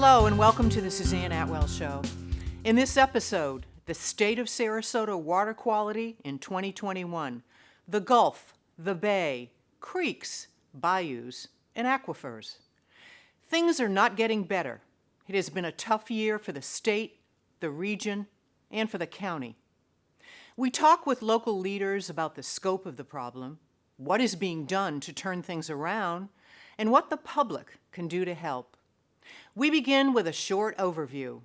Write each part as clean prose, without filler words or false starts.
Hello and welcome to the Suzanne Atwell Show. In this episode, the state of Sarasota water quality in 2021, the Gulf, the Bay, creeks, bayous, and aquifers. Things are not getting better. It has been a tough year for the state, the region, and for the county. We talk with local leaders about the scope of the problem, what is being done to turn things around, and what the public can do to help. We begin with a short overview.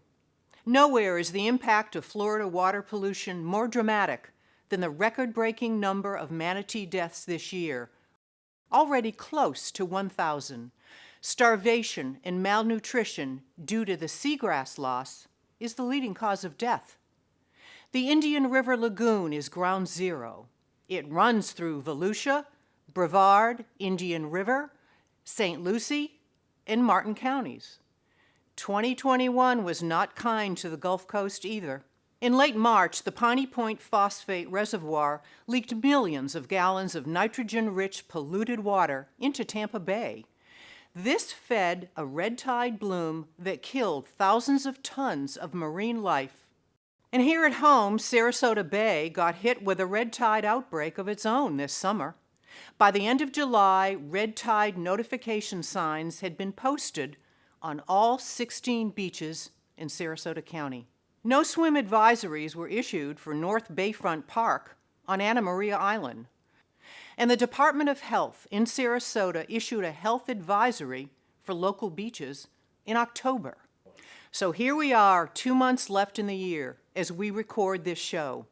Nowhere is the impact of Florida water pollution more dramatic than the record-breaking number of manatee deaths this year, already close to 1,000. Starvation and malnutrition due to the seagrass loss is the leading cause of death. The Indian River Lagoon is ground zero. It runs through Volusia, Brevard, Indian River, St. Lucie, and Martin counties. 2021 was not kind to the Gulf Coast either. In late March, the Piney Point Phosphate Reservoir leaked millions of gallons of nitrogen-rich polluted water into Tampa Bay. This fed a red tide bloom that killed thousands of tons of marine life. And here at home, Sarasota Bay got hit with a red tide outbreak of its own this summer. By the end of July, red tide notification signs had been posted on all 16 beaches in Sarasota County. No swim advisories were issued for North Bayfront Park on Anna Maria Island. And the Department of Health in Sarasota issued a health advisory for local beaches in October. So here we are, 2 months left in the year as we record this show.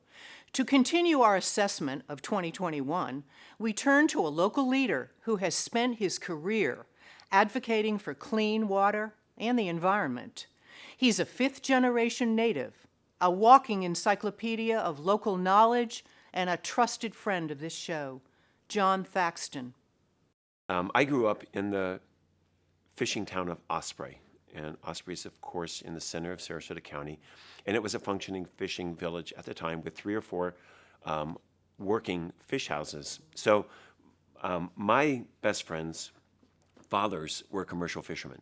To continue our assessment of 2021, we turn to a local leader who has spent his career advocating for clean water and the environment. He's a fifth-generation native, a walking encyclopedia of local knowledge, and a trusted friend of this show, John Thaxton. I grew up in the fishing town of Osprey, and Osprey is, of course, in the center of Sarasota County, and it was a functioning fishing village at the time with 3 or 4 working fish houses. So my best friends' fathers were commercial fishermen.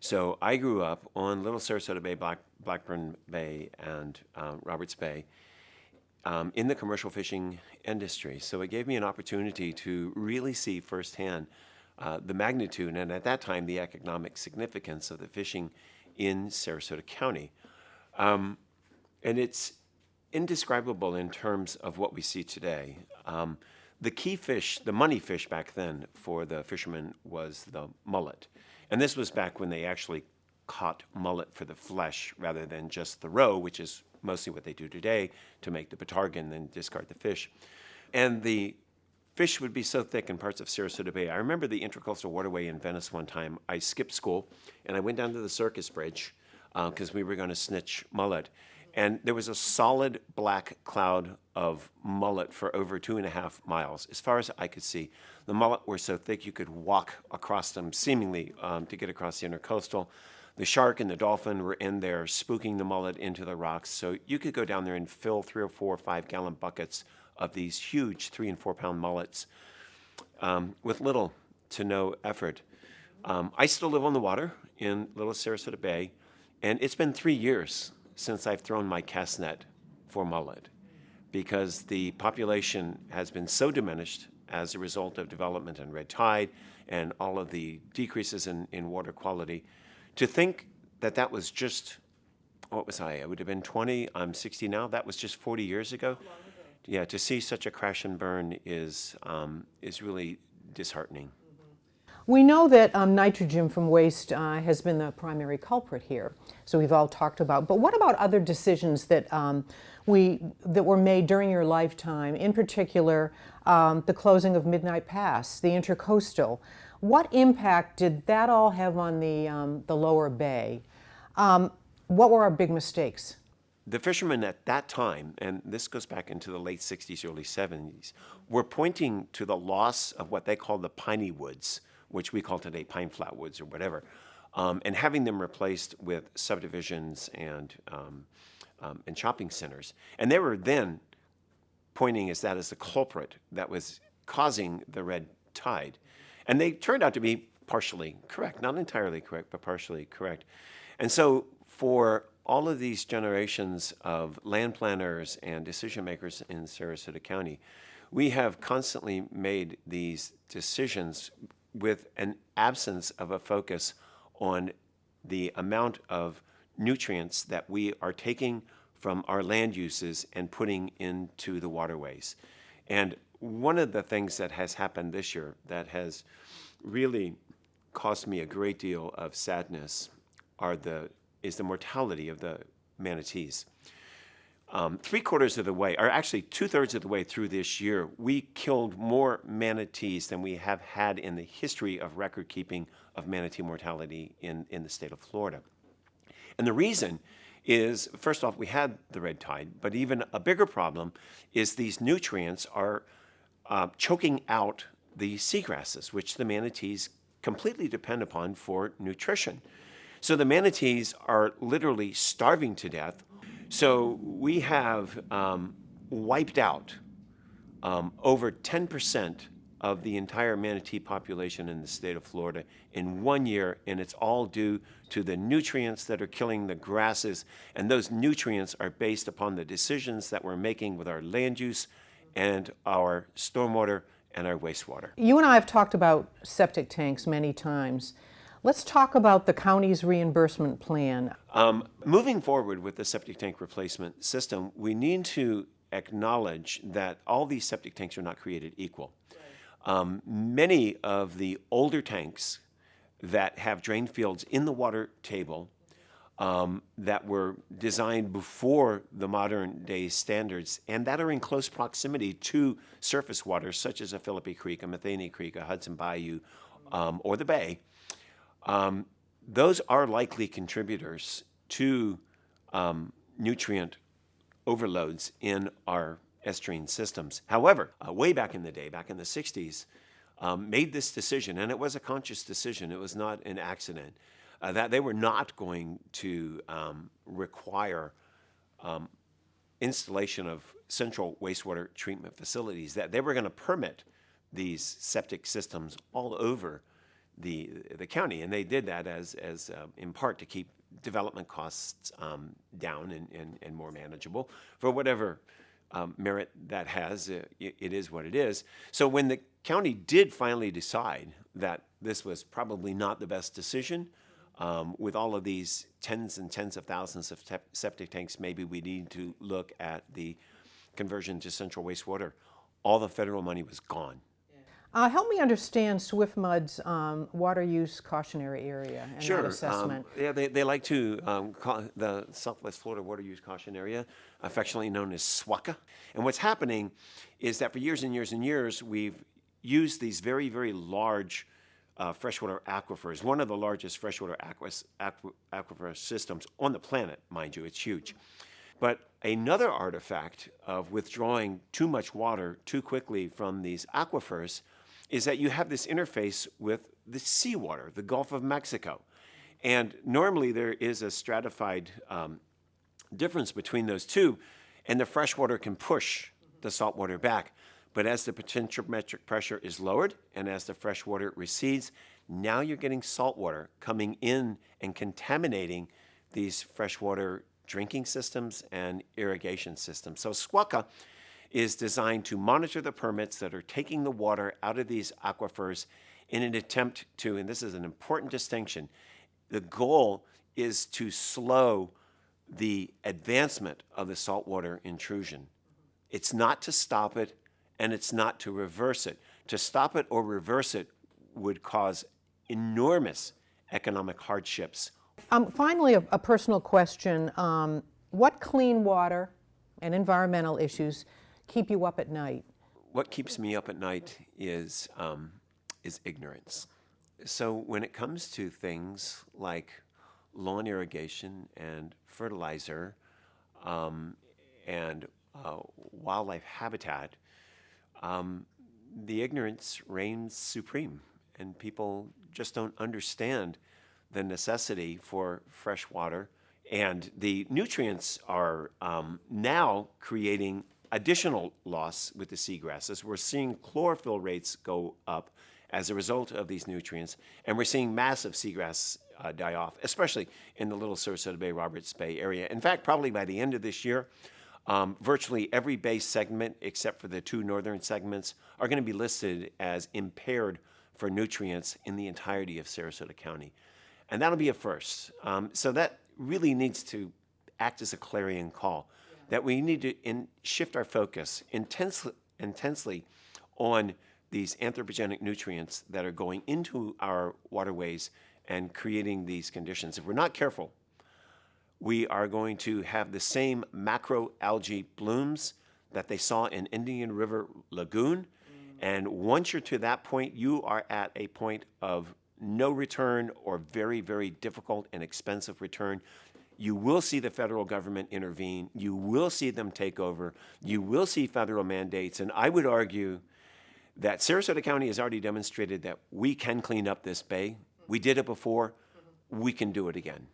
So I grew up on Little Sarasota Bay, Blackburn Bay, and Roberts Bay in the commercial fishing industry. So it gave me an opportunity to really see firsthand the magnitude and at that time the economic significance of the fishing in Sarasota County. And it's indescribable in terms of what we see today. The key fish, the money fish back then for the fishermen was the mullet. And this was back when they actually caught mullet for the flesh rather than just the roe, which is mostly what they do today to make the batarga and then discard the fish. And the fish would be so thick in parts of Sarasota Bay. I remember the Intercoastal Waterway in Venice one time. I skipped school and I went down to the Circus Bridge because we were going to snitch mullet. And there was a solid black cloud of mullet for over 2.5 miles. As far as I could see, the mullet were so thick you could walk across them seemingly to get across the intercoastal. The shark and the dolphin were in there spooking the mullet into the rocks. So you could go down there and fill 3 or 4 or 5 gallon buckets of these huge 3 and 4 pound mullets with little to no effort. I still live on the water in Little Sarasota Bay, and it's been 3 years since I've thrown my cast net for mullet because the population has been so diminished as a result of development and red tide and all of the decreases in water quality. To think that that was just, what was I would have been 20, I'm 60 now, that was just 40 years ago. Yeah, to see such a crash and burn is really disheartening. We know that nitrogen from waste has been the primary culprit here, so we've all talked about. But what about other decisions that were made during your lifetime? In particular, the closing of Midnight Pass, the Intercoastal. What impact did that all have on the Lower Bay? What were our big mistakes? The fishermen at that time, and this goes back into the late 60s, early 70s, were pointing to the loss of what they called the piney woods, which we call today pine flat woods or whatever, and having them replaced with subdivisions and shopping centers. And they were then pointing as that as the culprit that was causing the red tide. And they turned out to be partially correct, not entirely correct, but partially correct. And so for all of these generations of land planners and decision makers in Sarasota County, we have constantly made these decisions with an absence of a focus on the amount of nutrients that we are taking from our land uses and putting into the waterways. And one of the things that has happened this year that has really caused me a great deal of sadness is the mortality of the manatees. 3/4 of the way, or actually 2/3 of the way through this year, we killed more manatees than we have had in the history of record keeping of manatee mortality in the state of Florida. And the reason is, first off, we had the red tide, but even a bigger problem is these nutrients are choking out the seagrasses, which the manatees completely depend upon for nutrition. So the manatees are literally starving to death. So we have wiped out over 10% of the entire manatee population in the state of Florida in 1 year, and it's all due to the nutrients that are killing the grasses, and those nutrients are based upon the decisions that we're making with our land use and our stormwater and our wastewater. You and I have talked about septic tanks many times. Let's talk about the county's reimbursement plan. Moving forward with the septic tank replacement system, we need to acknowledge that all these septic tanks are not created equal. Many of the older tanks that have drain fields in the water table that were designed before the modern day standards and that are in close proximity to surface waters such as a Philippi Creek, a Matheny Creek, a Hudson Bayou, or the Bay, those are likely contributors to nutrient overloads in our estuarine systems. However, way back in the day, back in the 60s, made this decision, and it was a conscious decision, it was not an accident, that they were not going to require installation of central wastewater treatment facilities, that they were going to permit these septic systems all over the county. And they did that as in part to keep development costs down and more manageable. For whatever merit that has, it is what it is. So when the county did finally decide that this was probably not the best decision, with all of these tens and tens of thousands of septic tanks, maybe we need to look at the conversion to central wastewater. All the federal money was gone. Help me understand SwiftMud's water use cautionary area and that assessment. They like to call the Southwest Florida Water Use Caution Area, affectionately known as SWACA. And what's happening is that for years and years and years, we've used these very, very large freshwater aquifers, one of the largest freshwater aquifer systems on the planet, mind you, it's huge. But another artifact of withdrawing too much water too quickly from these aquifers is that you have this interface with the seawater, the Gulf of Mexico. And normally there is a stratified difference between those two, and the freshwater can push the saltwater back. But as the potentiometric pressure is lowered and as the freshwater recedes, now you're getting saltwater coming in and contaminating these freshwater drinking systems and irrigation systems. So SWACA is designed to monitor the permits that are taking the water out of these aquifers in an attempt to, and this is an important distinction, the goal is to slow the advancement of the saltwater intrusion. It's not to stop it, and it's not to reverse it. To stop it or reverse it would cause enormous economic hardships. Finally, a personal question. What clean water and environmental issues keep you up at night? What keeps me up at night is ignorance. So when it comes to things like lawn irrigation and fertilizer and wildlife habitat, the ignorance reigns supreme, and people just don't understand the necessity for fresh water. And the nutrients are now creating additional loss with the seagrasses. We're seeing chlorophyll rates go up as a result of these nutrients. And we're seeing massive seagrass die off, especially in the Little Sarasota Bay, Roberts Bay area. In fact, probably by the end of this year, virtually every bay segment, except for the 2 northern segments, are going to be listed as impaired for nutrients in the entirety of Sarasota County. And that'll be a first. So that really needs to act as a clarion call, that we need to shift our focus intensely on these anthropogenic nutrients that are going into our waterways and creating these conditions. If we're not careful, we are going to have the same macroalgae blooms that they saw in Indian River Lagoon. And once you're to that point, you are at a point of no return or very, very difficult and expensive return. You will see the federal government intervene. You will see them take over. You will see federal mandates. And I would argue that Sarasota County has already demonstrated that we can clean up this bay. We did it before. We can do it again.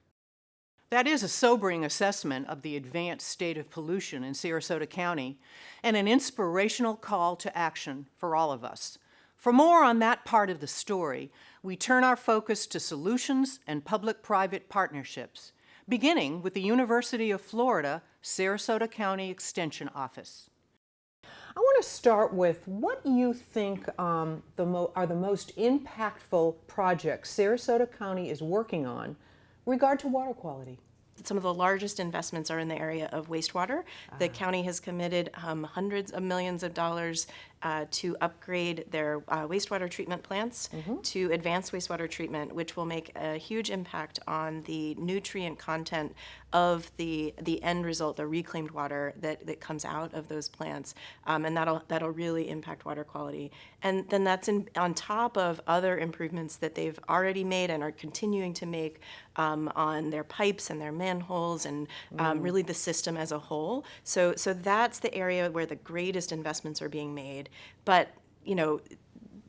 That is a sobering assessment of the advanced state of pollution in Sarasota County and an inspirational call to action for all of us. For more on that part of the story, we turn our focus to solutions and public-private partnerships, beginning with the University of Florida Sarasota County Extension Office. I want to start with what you think are the most impactful projects Sarasota County is working on regard to water quality. Some of the largest investments are in the area of wastewater. The county has committed hundreds of millions of dollars to upgrade their wastewater treatment plants to advanced wastewater treatment, which will make a huge impact on the nutrient content of the end result, the reclaimed water that comes out of those plants, and that'll really impact water quality. And then that's on top of other improvements that they've already made and are continuing to make on their pipes and their manholes and really the system as a whole. So that's the area where the greatest investments are being made. But, you know,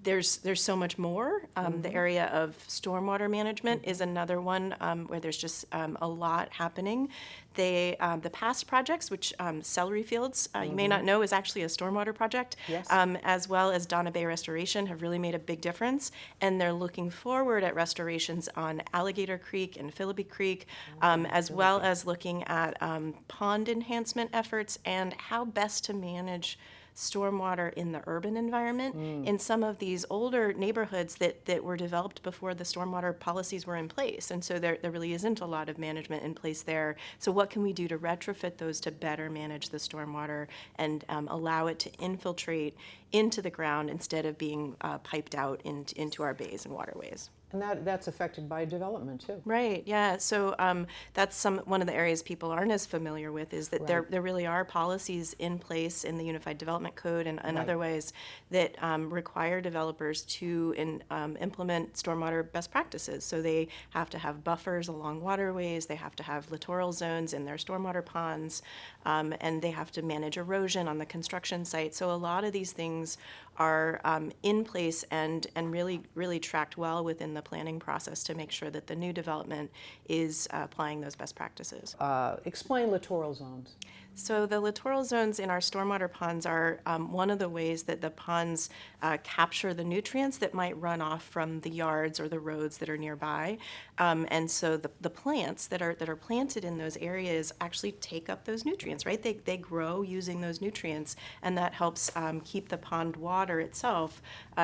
there's so much more. The area of stormwater management is another one where there's just a lot happening. The past projects, which Celery Fields, you may not know, is actually a stormwater project, Yes. as well as Donna Bay Restoration, have really made a big difference. And they're looking forward at restorations on Alligator Creek and Philippi Creek, as well as looking at pond enhancement efforts and how best to manage stormwater in the urban environment in some of these older neighborhoods that were developed before the stormwater policies were in place. And so there really isn't a lot of management in place there. So what can we do to retrofit those to better manage the stormwater and allow it to infiltrate into the ground instead of being piped out into our bays and waterways? And that's affected by development too. Right. Yeah. So that's one of the areas people aren't as familiar with is that there really are policies in place in the Unified Development Code and other ways that require developers to implement stormwater best practices. So they have to have buffers along waterways. They have to have littoral zones in their stormwater ponds, and they have to manage erosion on the construction site. So a lot of these things are in place and really tracked well within the planning process to make sure that the new development is applying those best practices. Explain littoral zones. So the littoral zones in our stormwater ponds are one of the ways that the ponds capture the nutrients that might run off from the yards or the roads that are nearby. And so the plants that are planted in those areas actually take up those nutrients, right? They grow using those nutrients, and that helps keep the pond water itself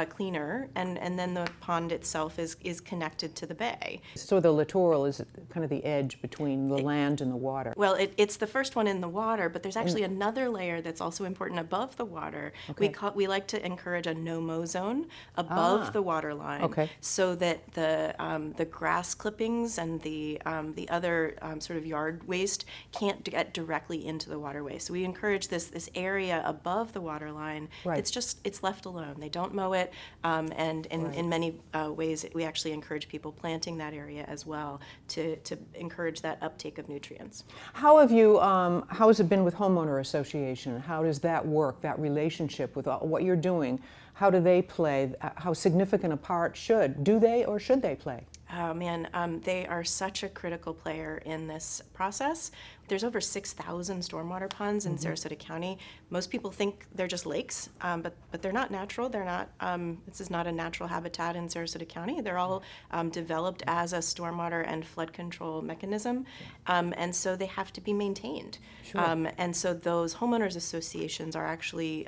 cleaner, and then the pond itself is connected to the bay. So the littoral is kind of the edge between the land and the water. Well, it's the first one in the water, but there's actually another layer that's also important above the water. Okay. We like to encourage a no-mow zone above the water line, Okay. so that the grass clippings and the other sort of yard waste can't get directly into the waterway. So we encourage this area above the water line. Right. It's left alone. They don't mow it, and in many ways we actually encourage people planting that area as well to encourage that uptake of nutrients. How has it been with homeowner association? How does that work, that relationship with what you're doing? How do they play? How significant a part should they play? Oh man, they are such a critical player in this process. There's over 6,000 stormwater ponds in Sarasota County. Most people think they're just lakes, but they're not natural. They're not. This is not a natural habitat in Sarasota County. They're all developed as a stormwater and flood control mechanism, and so they have to be maintained. And so those homeowners associations are actually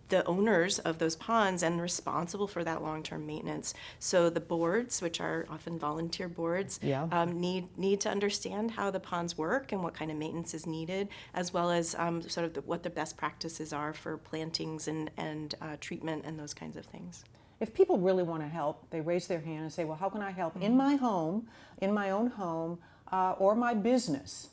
the owners of those ponds and responsible for that long-term maintenance. So the boards, which are often volunteer boards, need to understand how the ponds work and what kind of maintenance is needed, as well as sort of what the best practices are for plantings and treatment and those kinds of things. If people really want to help, they raise their hand and say, well, how can I help in my home, in my own home, or my business?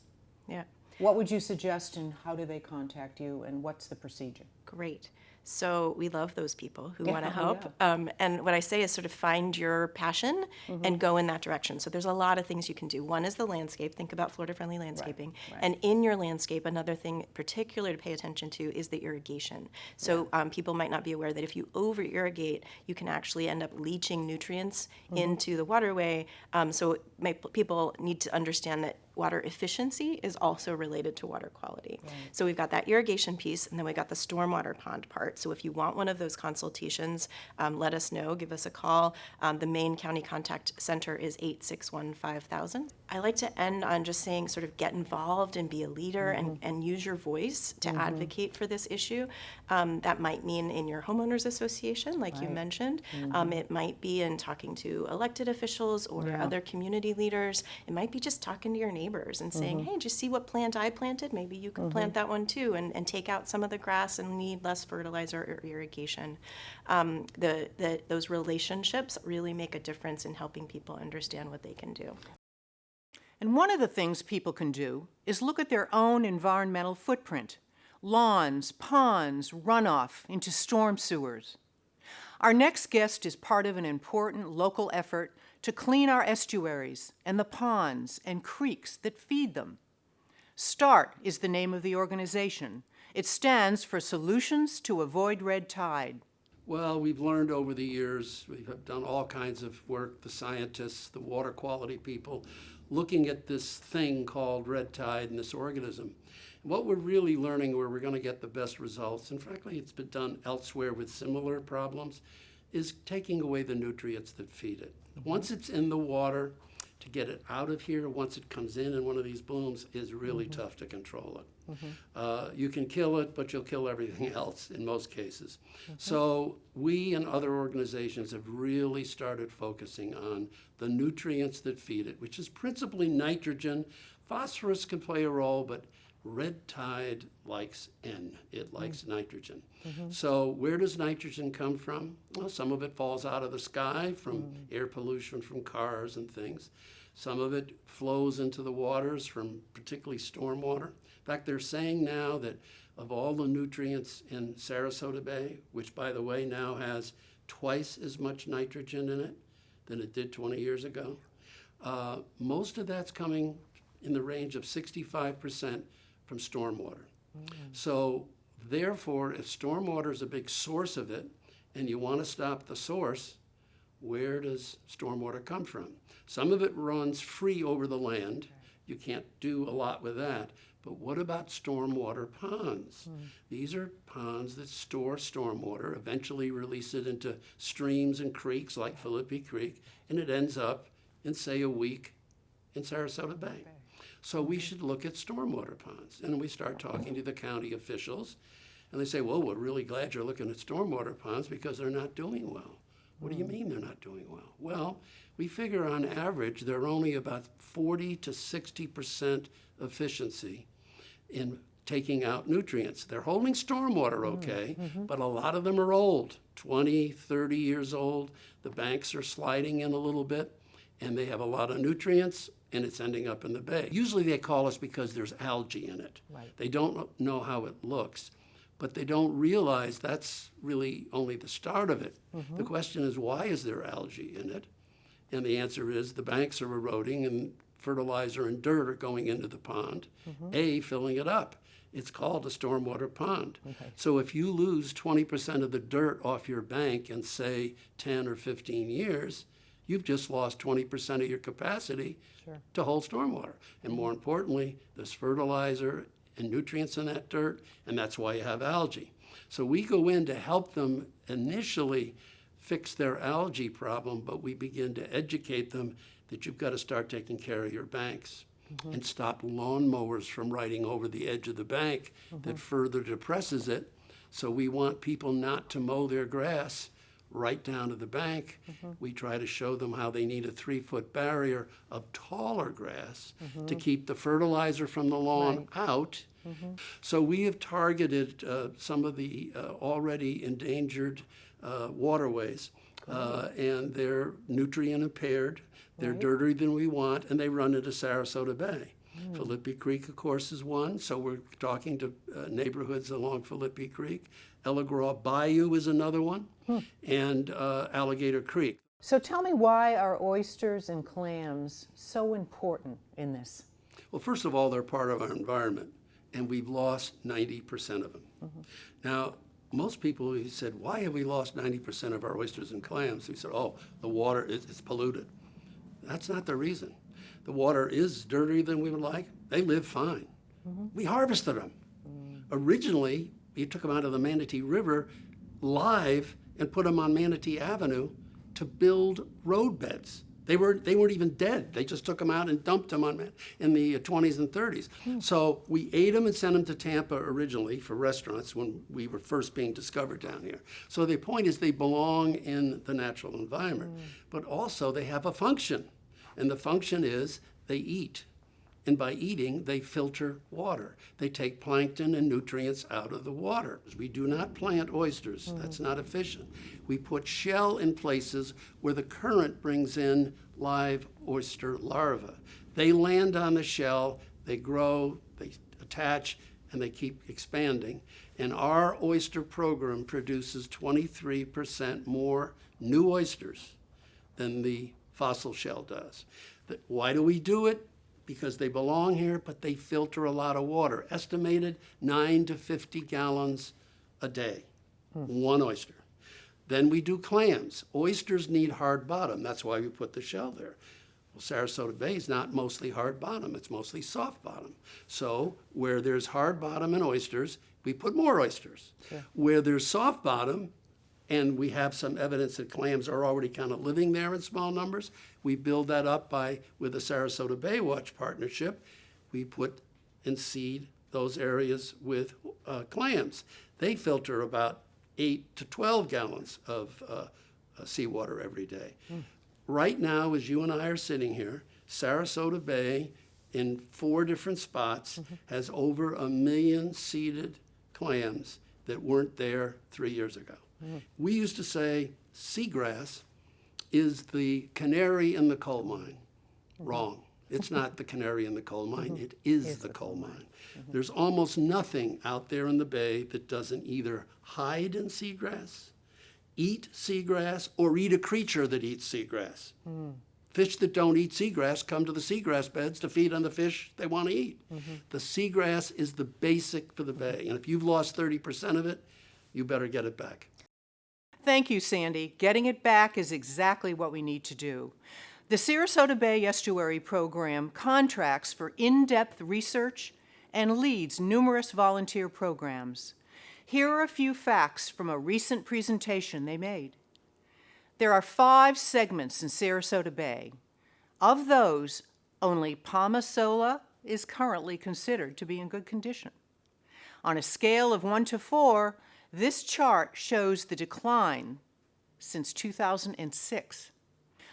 Yeah. What would you suggest, and how do they contact you, and what's the procedure? Great. So we love those people who want to Yeah, help. And what I say is sort of find your passion and go in that direction. So there's a lot of things you can do. One is the landscape. Think about Florida-friendly landscaping. right. And in your landscape, another thing particular to pay attention to is the irrigation. So people might not be aware that if you over-irrigate, you can actually end up leaching nutrients into the waterway. So people need to understand that water efficiency is also related to water quality. So we've got that irrigation piece, and then we've got the stormwater pond part. So if you want one of those consultations, let us know, give us a call. The main county contact center is 861-5000. I like to end on just saying sort of get involved and be a leader and use your voice to advocate for this issue. That might mean in your homeowners association, like you mentioned. It might be in talking to elected officials or other community leaders. It might be just talking to your neighbors and saying, hey, did you see what plant I planted? Maybe you can plant that one too, and take out some of the grass and need less fertilizer or irrigation. Those relationships really make a difference in helping people understand what they can do. And one of the things people can do is look at their own environmental footprint: lawns, ponds, runoff into storm sewers. Our next guest is part of an important local effort to clean our estuaries and the ponds and creeks that feed them. START is the name of the organization. It stands for Solutions to Avoid Red Tide. Well, we've learned over the years, we have done all kinds of work, the scientists, the water quality people, looking at this thing called red tide and this organism. What we're really learning, where we're going to get the best results, and frankly it's been done elsewhere with similar problems, is taking away the nutrients that feed it. Once it's in the water, to get it out of here, once it comes in one of these blooms, is really tough to control it. You can kill it, but you'll kill everything else in most cases. So we and other organizations have really started focusing on the nutrients that feed it, which is principally nitrogen. Phosphorus can play a role, but red tide likes N. It likes nitrogen. So where does nitrogen come from? Well, some of it falls out of the sky from air pollution from cars and things. Some of it flows into the waters from particularly stormwater. In fact, they're saying now that of all the nutrients in Sarasota Bay, which by the way now has twice as much nitrogen in it than it did 20 years ago, most of that's coming in the range of 65% from stormwater. So therefore, if stormwater is a big source of it and you want to stop the source, where does stormwater come from? Some of it runs free over the land. You can't do a lot with that. But what about stormwater ponds? These are ponds that store stormwater, eventually release it into streams and creeks like Philippi Creek, and it ends up in, say, a week in Sarasota Bay. So we should look at stormwater ponds. And we start talking to the county officials, and they say, well, we're really glad you're looking at stormwater ponds because they're not doing well. What do you mean they're not doing well? Well, we figure on average they're only about 40 to 60% efficiency in taking out nutrients. They're holding stormwater okay, but a lot of them are old, 20, 30 years old. The banks are sliding in a little bit, and they have a lot of nutrients, and it's ending up in the bay. Usually they call us because there's algae in it. They don't know how it looks, but they don't realize that's really only the start of it. The question is, why is there algae in it? And the answer is the banks are eroding and fertilizer and dirt are going into the pond, filling it up. It's called a stormwater pond. So if you lose 20% of the dirt off your bank in, say, 10 or 15 years, you've just lost 20% of your capacity to hold stormwater. And more importantly, there's fertilizer and nutrients in that dirt, and that's why you have algae. So we go in to help them initially fix their algae problem, but we begin to educate them that you've got to start taking care of your banks and stop lawnmowers from riding over the edge of the bank that further depresses it. So we want people not to mow their grass right down to the bank. We try to show them how they need a 3-foot barrier of taller grass to keep the fertilizer from the lawn out. So we have targeted some of the already endangered waterways, and they're nutrient impaired. They're dirtier than we want, and they run into Sarasota Bay. Philippi Creek, of course, is one, so we're talking to neighborhoods along Philippi Creek. Elagraw Bayou is another one, and Alligator Creek. So tell me, why are oysters and clams so important in this? Well, first of all, they're part of our environment, and we've lost 90% of them. Now, most people who said, why have we lost 90% of our oysters and clams? We said, oh, the water is polluted. That's not the reason. The water is dirtier than we would like. They live fine. We harvested them. Originally, we took them out of the Manatee River live and put them on Manatee Avenue to build road beds. They weren't even dead. They just took them out and dumped them in the 20s and 30s. So we ate them and sent them to Tampa originally for restaurants when we were first being discovered down here. So the point is they belong in the natural environment, but also they have a function. And the function is they eat. And by eating, they filter water. They take plankton and nutrients out of the water. We do not plant oysters. That's not efficient. We put shell in places where the current brings in live oyster larvae. They land on the shell, they grow, they attach, and they keep expanding. And our oyster program produces 23% more new oysters than the fossil shell does. Why do we do it? Because they belong here, but they filter a lot of water. Estimated 9 to 50 gallons a day, one oyster. Then we do clams. Oysters need hard bottom. That's why we put the shell there. Well, Sarasota Bay is not mostly hard bottom. It's mostly soft bottom. So where there's hard bottom in oysters, we put more oysters. Where there's soft bottom, and we have some evidence that clams are already kind of living there in small numbers, we build that up with the Sarasota Bay Watch partnership. We put and seed those areas with clams. They filter about 8 to 12 gallons of seawater every day. Right now, as you and I are sitting here, Sarasota Bay in 4 different spots has over 1 million seeded clams that weren't there 3 years ago. We used to say seagrass is the canary in the coal mine. Wrong. It's not the canary in the coal mine. It is the coal mine. There's almost nothing out there in the bay that doesn't either hide in seagrass, eat seagrass, or eat a creature that eats seagrass. Fish that don't eat seagrass come to the seagrass beds to feed on the fish they want to eat. The seagrass is the basic for the bay. And if you've lost 30% of it, you better get it back. Thank you, Sandy. Getting it back is exactly what we need to do. The Sarasota Bay Estuary Program contracts for in-depth research and leads numerous volunteer programs. Here are a few facts from a recent presentation they made. There are 5 segments in Sarasota Bay. Of those, only Palmasola is currently considered to be in good condition. On a scale of 1 to 4, this chart shows the decline since 2006.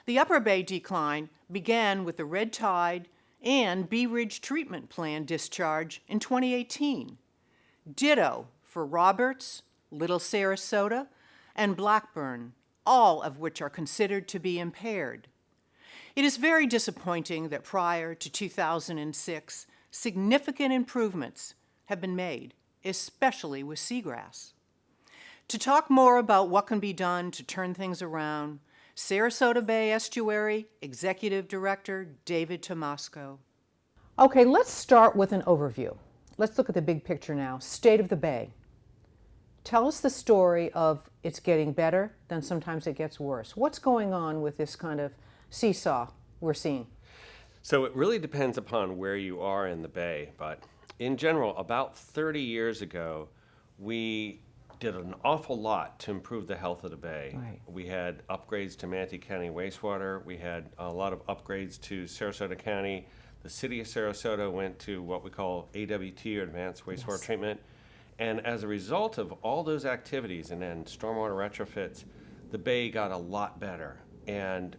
The Upper Bay decline began with the Red Tide and Bee Ridge treatment plant discharge in 2018. Ditto for Roberts, Little Sarasota, and Blackburn, all of which are considered to be impaired. It is very disappointing that prior to 2006, significant improvements have been made, especially with seagrass. To talk more about what can be done to turn things around, Sarasota Bay Estuary Executive Director David Tomasco. Okay, let's start with an overview. Let's look at the big picture now. State of the Bay. Tell us the story of it's getting better, then sometimes it gets worse. What's going on with this kind of seesaw we're seeing? So it really depends upon where you are in the bay, but in general, about 30 years ago, we did an awful lot to improve the health of the bay. Right. We had upgrades to Manatee County wastewater. We had a lot of upgrades to Sarasota County. The city of Sarasota went to what we call AWT, or Advanced Wastewater Treatment. And as a result of all those activities and then stormwater retrofits, the bay got a lot better. And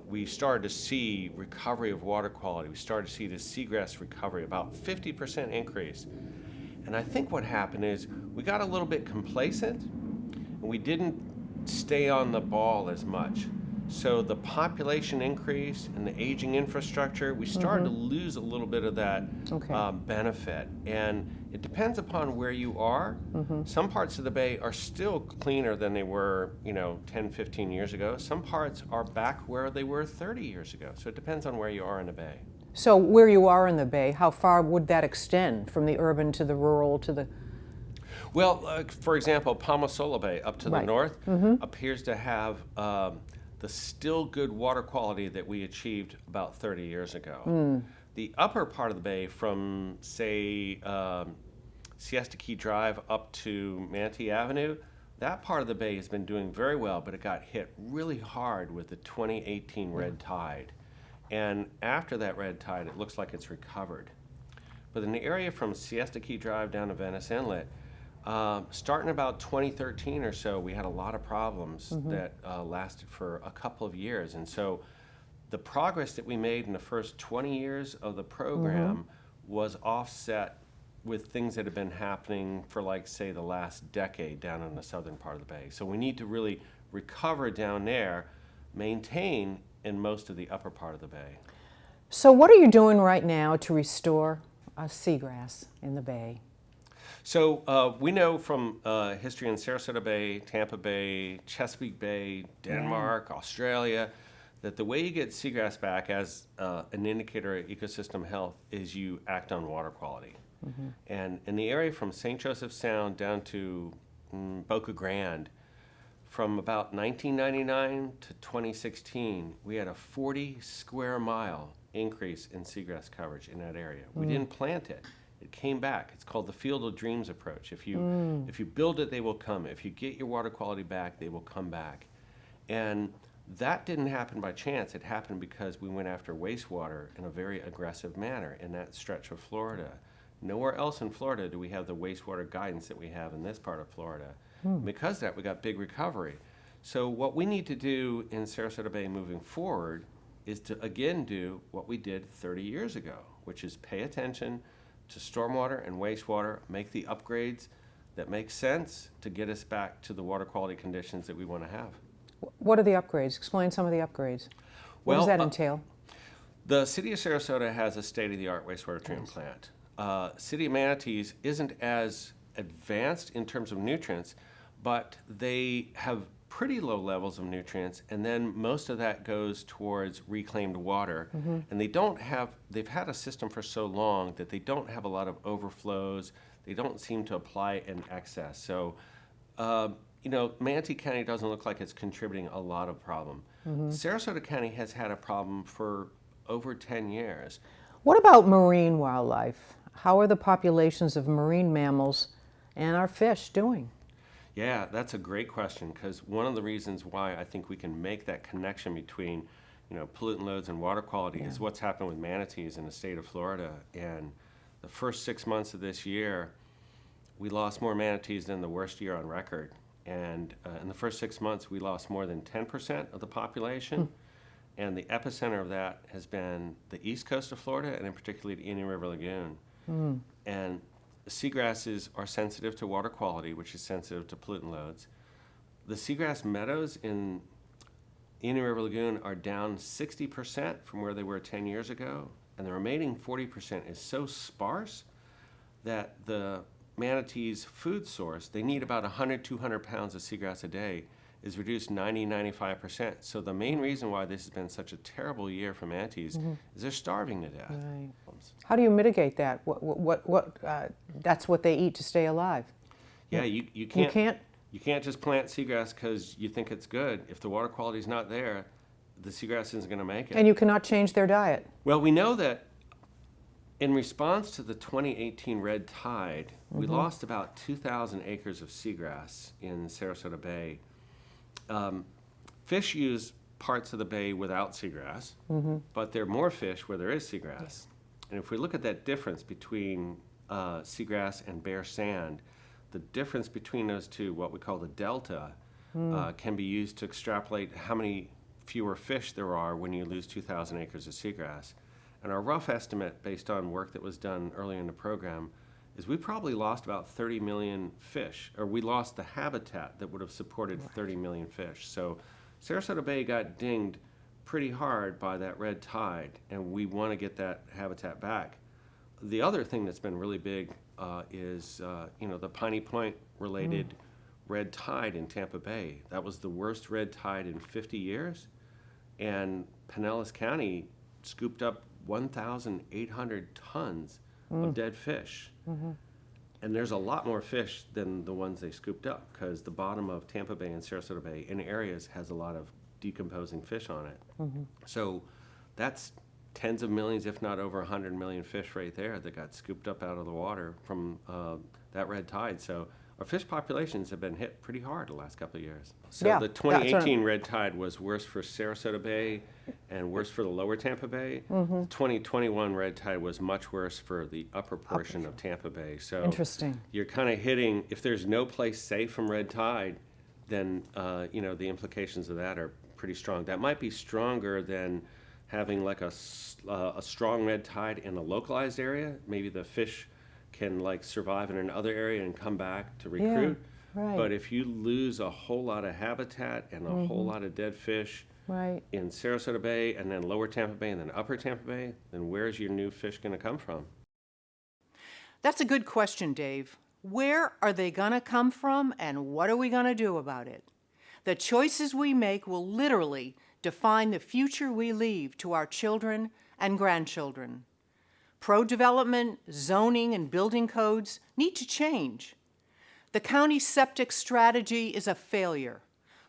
we started to see recovery of water quality. We started to see the seagrass recovery, about 50% increase. And I think what happened is we got a little bit complacent and we didn't stay on the ball as much. So the population increase and the aging infrastructure, we started to lose a little bit of that benefit. And it depends upon where you are. Some parts of the bay are still cleaner than they were, 10, 15 years ago. Some parts are back where they were 30 years ago. So it depends on where you are in the bay. So where you are in the bay, how far would that extend from the urban to the rural to the... Well, for example, Palmasola Bay up to the Right. north appears to have the still good water quality that we achieved about 30 years ago. The upper part of the bay from, say, Siesta Key Drive up to Manatee Avenue, that part of the bay has been doing very well, but it got hit really hard with the 2018 red tide. And after that red tide, it looks like it's recovered. But in the area from Siesta Key Drive down to Venice Inlet, starting about 2013 or so, we had a lot of problems that lasted for a couple of years. And so the progress that we made in the first 20 years of the program was offset with things that have been happening for, like, say, the last decade down in the southern part of the bay. So we need to really recover down there, maintain in most of the upper part of the bay. So what are you doing right now to restore seagrass in the bay? So we know from history in Sarasota Bay, Tampa Bay, Chesapeake Bay, Denmark, Australia, that the way you get seagrass back as an indicator of ecosystem health is you act on water quality. And in the area from St. Joseph Sound down to Boca Grande, from about 1999 to 2016, we had a 40 square mile increase in seagrass coverage in that area. We didn't plant it. It came back. It's called the Field of Dreams approach. If you build it, they will come. If you get your water quality back, they will come back. And that didn't happen by chance. It happened because we went after wastewater in a very aggressive manner in that stretch of Florida. Nowhere else in Florida do we have the wastewater guidance that we have in this part of Florida. Because of that, we got big recovery. So what we need to do in Sarasota Bay moving forward is to again do what we did 30 years ago, which is pay attention to stormwater and wastewater, make the upgrades that make sense to get us back to the water quality conditions that we want to have. What are the upgrades? Explain some of the upgrades. What does that entail? The city of Sarasota has a state-of-the-art wastewater treatment plant. City of Manatee's isn't as advanced in terms of nutrients, but they have pretty low levels of nutrients, and then most of that goes towards reclaimed water. And they've had a system for so long that they don't have a lot of overflows. They don't seem to apply in excess. So, Manatee County doesn't look like it's contributing a lot of problem. Sarasota County has had a problem for over 10 years. What about marine wildlife? How are the populations of marine mammals and our fish doing? Yeah, that's a great question, because one of the reasons why I think we can make that connection between, pollutant loads and water quality is what's happened with manatees in the state of Florida. And the first 6 months of this year, we lost more manatees than the worst year on record. And in the first 6 months, we lost more than 10% of the population. And the epicenter of that has been the east coast of Florida, and in particular the Indian River Lagoon. And seagrasses are sensitive to water quality, which is sensitive to pollutant loads. The seagrass meadows in Indian River Lagoon are down 60% from where they were 10 years ago, and the remaining 40% is so sparse that the manatees' food source, they need about 100, 200 pounds of seagrass a day, is reduced 90, 95%. So the main reason why this has been such a terrible year for manatees is they're starving to death. Right. How do you mitigate that? That's what they eat to stay alive. Yeah, you You can't. can't? You can't just plant seagrass because you think it's good. If the water quality is not there, the seagrass isn't going to make it. And you cannot change their diet. Well, we know that in response to the 2018 red tide, we lost about 2,000 acres of seagrass in Sarasota Bay. Fish use parts of the bay without seagrass, but there are more fish where there is seagrass. And if we look at that difference between seagrass and bare sand, the difference between those two, what we call the delta, can be used to extrapolate how many fewer fish there are when you lose 2,000 acres of seagrass. And our rough estimate, based on work that was done earlier in the program, is we probably lost about 30 million fish, or we lost the habitat that would have supported 30 million fish. So Sarasota Bay got dinged pretty hard by that red tide, and we want to get that habitat back. The other thing that's been really big is the Piney Point related red tide in Tampa Bay. That was the worst red tide in 50 years, and Pinellas County scooped up 1,800 tons of dead fish. And there's a lot more fish than the ones they scooped up, because the bottom of Tampa Bay and Sarasota Bay in areas has a lot of decomposing fish on it. So that's tens of millions, if not over 100 million fish right there that got scooped up out of the water from that red tide. So our fish populations have been hit pretty hard the last couple of years. So Yeah, the that's what 2018 red tide was worse for Sarasota Bay and worse for the lower Tampa Bay. The 2021 red tide was much worse for the upper portion of Tampa Bay. So Interesting. you're kind of hitting, if there's no place safe from red tide, then the implications of that are pretty strong. That might be stronger than having like a strong red tide in a localized area. Maybe the fish can like survive in another area and come back to recruit. right. But if you lose a whole lot of habitat and a whole lot of dead fish Right. in Sarasota Bay and then lower Tampa Bay and then upper Tampa Bay, then where's your new fish going to come from? That's a good question, Dave. Where are they going to come from, and what are we going to do about it? The choices we make will literally define the future we leave to our children and grandchildren. Pro-development, zoning, and building codes need to change. The county's septic strategy is a failure.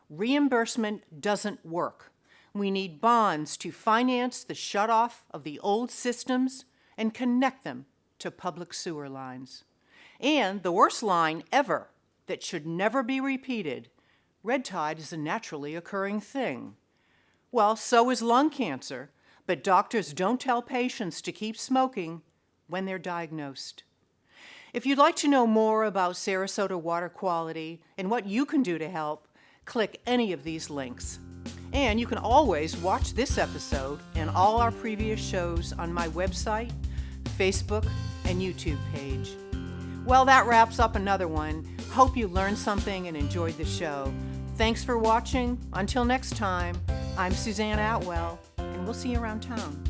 Reimbursement doesn't work. We need bonds to finance the shutoff of the old systems and connect them to public sewer lines. And the worst line ever that should never be repeated: red tide is a naturally occurring thing. Well, so is lung cancer, but doctors don't tell patients to keep smoking when they're diagnosed. If you'd like to know more about Sarasota water quality and what you can do to help, click any of these links. And you can always watch this episode and all our previous shows on my website, Facebook, and YouTube page. Well, that wraps up another one. Hope you learned something and enjoyed the show. Thanks for watching. Until next time, I'm Suzanne Atwell, and we'll see you around town.